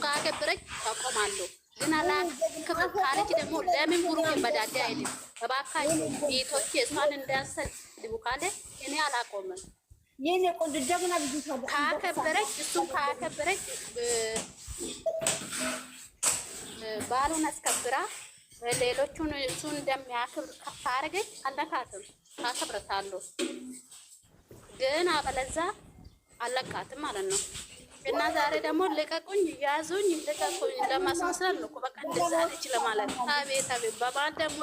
ካከበረች አቆማለሁ። ግን አላከብር ካለች ደግሞ ለምን ብሩኬ በዳዴ አይልም? እባካችሁ ቤቶች እሷን እንዳያሰድቡ ካለ እኔ አላቆምም። የኔ ቆንጆ ጀግና ልጅ ካከበረች እሱን ካከበረች ባሉን አስከብራ ሌሎቹን እሱን እንደሚያከብር ካረገች አለካትም፣ አከብረታለሁ። ግን አበለዛ አለቃትም ማለት ነው። እና ዛሬ ደግሞ ልቀቁኝ፣ ያዙኝ፣ ልቀቁኝ ለማስመሰል ነው እኮ በቃ እንደዛ አለች ለማለት። አቤት አቤት! በማን ደግሞ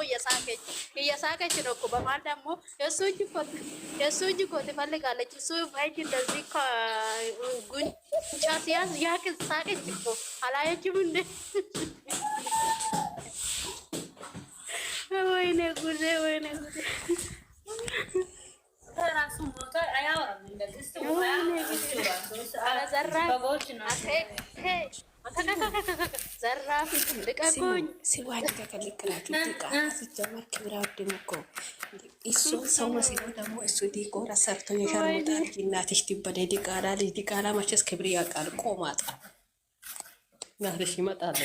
እየሳቀች ነው እኮ በማን ደግሞ የእሱ እጅ እኮ ትፈልጋለች። እሱ በእጅ እንደዚህ ጉንጫ ሲያዝ ያክል ሳቀች እኮ አላየችም እንዴ? ወይኔ ጉዴ! ወይኔ ጉዴ! ራሱ ሞቶ አያወራም እንደዚህ ዘራፍ ልቀቁኝ። ሲዋጅ ተከልክላችሁ ዲቃላ ሲጀመር ክብረ ውድም እኮ እሱ ሰው መስሎ ደግሞ እሱ ዲቆራ ሰርቶ የሸርሙጣ ልጅ እናትሽ ትበደ ዲቃላ ልጅ ዲቃላ መቼስ ክብር ያውቃል። ቆማጣ ናትሽ ይመጣል።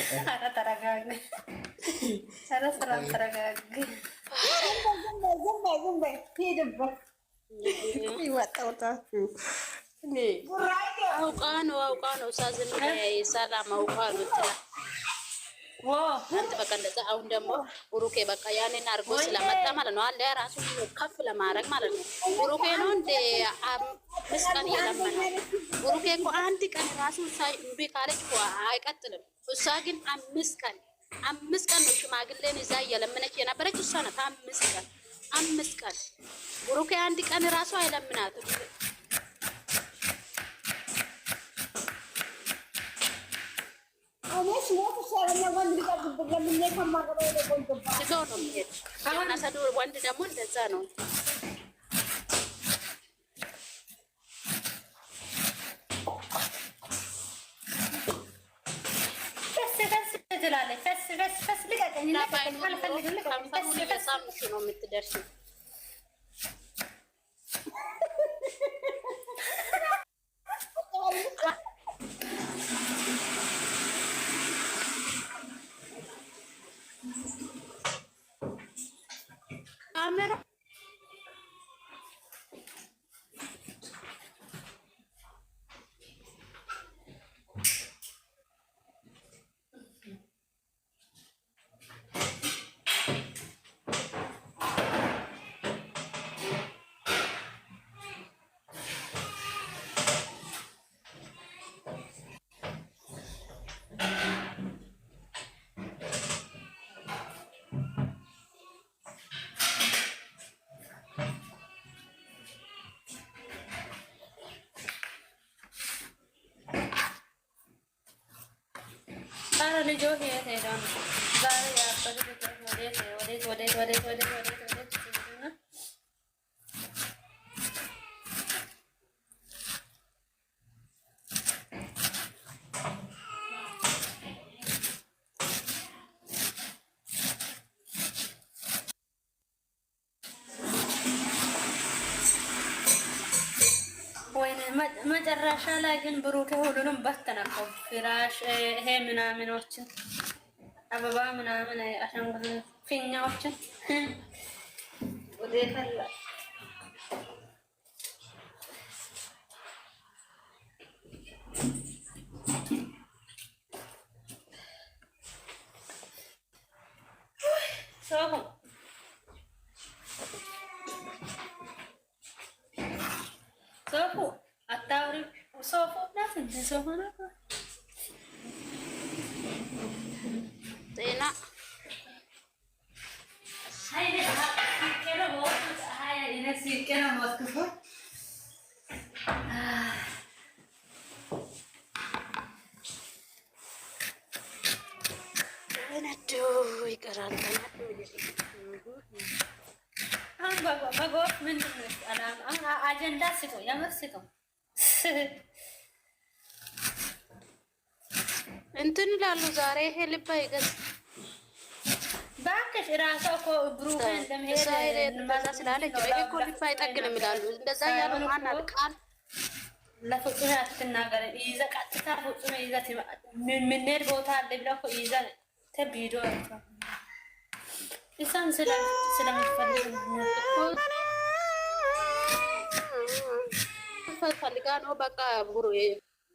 ተረጋግ አውቃ ነው ሳዝን ሰላም አውቃ ነው ትላል። አንተ በቃ እንደዛ። አሁን ደግሞ ብሩኬ በቃ ያንን አድርጎ ስለመጣ ማለት ነው አለ ራሱ ከፍ ለማድረግ ማለት ነው። ብሩኬ ነው እንደ 5 ቀን እየለመነ ብሩኬ እኮ አንድ ቀን ራሱ እምቢ ካለች እኮ አይቀጥልም። እሷ ግን 5 ቀን ነው ሽማግሌን ይዛ እየለመነች የነበረች እሷ ናት። 5 ቀን ብሩኬ አንድ ቀን ራሱ አይለምናትም። ወንድ ደግሞ እንደዛ ነው። ነው የምትደርሺ ካሜራ ልጆች የት ሄዳ ነው ዛሬ ያበደ? ወዴት መጨረሻ ላይ ግን ብሩኬ ሁሉንም በተነካው ፍራሽ ይሄ ምናምኖችን አበባ ምናምን አሻንጉሊት ፊኛዎችን ወደ ፈላ ሶፉ አታውሪ ሶፉ ናት እንደ ሶፉ ነው ጤና ይቀራል። በጎፍ ምንድን ነው አጀንዳ ስጠው፣ የምር ስጠው። እንትን ይላሉ ዛሬ ይሄ ልባ ይገዝ ባክሽ ራሷ እኮ ብሩክ እንደምሄድ እንደዛ ስላለች ይሄ እኮ ልባ አይጠግንም ይላሉ። እንደዛ ያሉ ማን አልቃል ለፍጹም አትናገር። ይዘ ቀጥታ ፍጹም ይዘ ምንሄድ ቦታ አለ ብላ እኮ ይዘ ተቢዶ እሷን ስለምትፈልግ ፈልጋ ነው በቃ ብሩ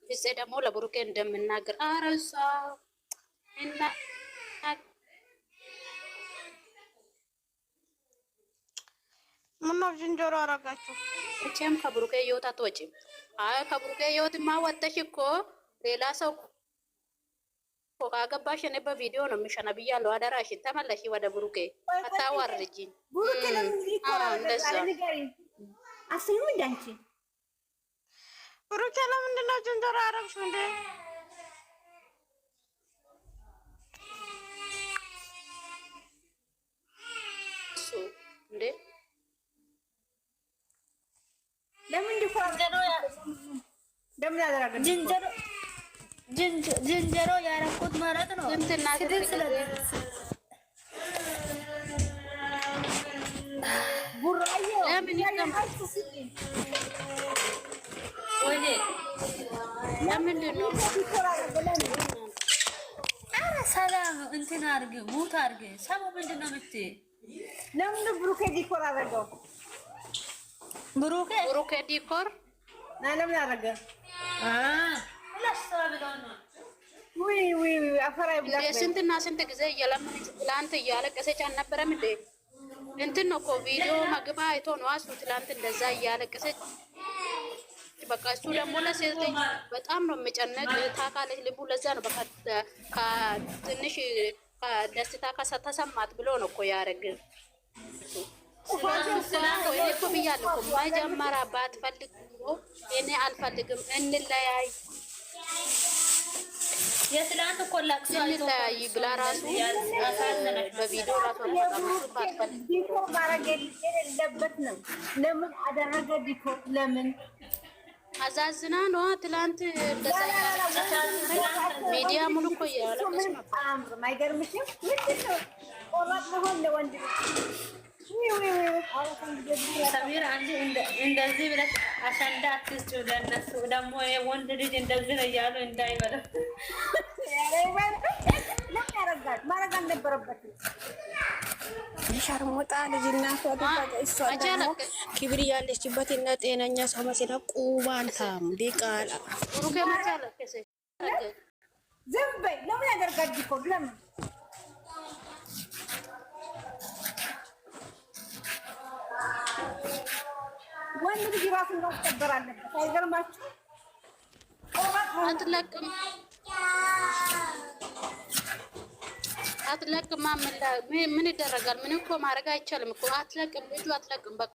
ፍፄ ደግሞ ለብሩኬ እንደምናገር አረሳ እና ምነው ዝንጀሮ አረጋችሁ? እቺም ከብሩኬ ህይወት አትወጪም። አይ ከብሩኬ ህይወትማ ወጥተሽ እኮ ሌላ ሰው እኮ ካገባሽ እኔ በቪዲዮ ነው የሚሸና ብያለሁ። አደራሽን ተመለሺ ወደ ብሩኬ አታዋርጂኝ። ብሩኬ ለምን ይቆራል? አስዩ እንዳንቺ ብሩኬ ለምንድን ነው ዝንጀሮ አረግሽው እንዴ? እሱ እንዴ ለምን ዝንጀሮ ያረኩት ማለት ነው። እንትና ቡራዮ ለምንድን ነው ሰላም እንትን አድርግ ሙት አድርግ ሰሙ ምንድን ነው የምትይ? ለምን ብሩኬ ዲኮር አደረገው? ብሩኬ ዲኮር ለምን አደረገ? ስንትና ስንት ጊዜ እየለመነች ትላንት እያለቀሰች አልነበረም እንዴ? እንትን ነው እኮ ቪዲዮ መግባ አይቶ ነው እሱ ትላንት እንደዛ እያለቀሰች። በቃ እሱ ደግሞ ለሴት ልጅ በጣም ነው የሚጨነቅ ታውቃለች ልቡ። ለዛ ነው በቃ ትንሽ ደስታ ከተሰማት ብሎ ነው እኮ ያደረግ። እኔ እኮ ብያለሁ እኮ መጀመሪያ ባትፈልግ እኔ አልፈልግም እንለያይ የትላንት እኮ ላክሶ እንለያይ ብላ ራሱ በቪዲዮ ራሱ ባትፈልግ ዲኮር ማድረግ የሌለበት ነው። ለምን አደረገ ዲኮር? ለምን አዛዝና ነው ትላንት እንደዛ ሚዲያ ሙሉ እኮ ያለቀስ ነበር። አይገርምሽም? ምንድን ነው ቆራጥ መሆን ለወንድ ሰሚር አንቺ እንደዚህ ብለሽ አሸንዳ አትስጪው ለእነሱ ደግሞ የወንድ ልጅ እንደዚህ ነው እያሉ እንዳይበላ ያረጋል ማድረግ አልነበረበትም። የሸርሙጣ ልጅ እናቷ እሷ ደግሞ ክብር ያለችበት እና ጤነኛ ሰው መስላ ቁባልታም ዲቃላ ብሩኬ መቻለከሰ ዝም በይ። ለምን ያደርጋል ዲኮር? ለምን ወንድ ልጅ ራሱን ማስከበር አለበት። አይገርማችሁ? አትለቅም። ምን ይደረጋል? ምን እኮ ማድረግ አይቻልም እኮ አትለቅም። ልጁ አትለቅም። በቃ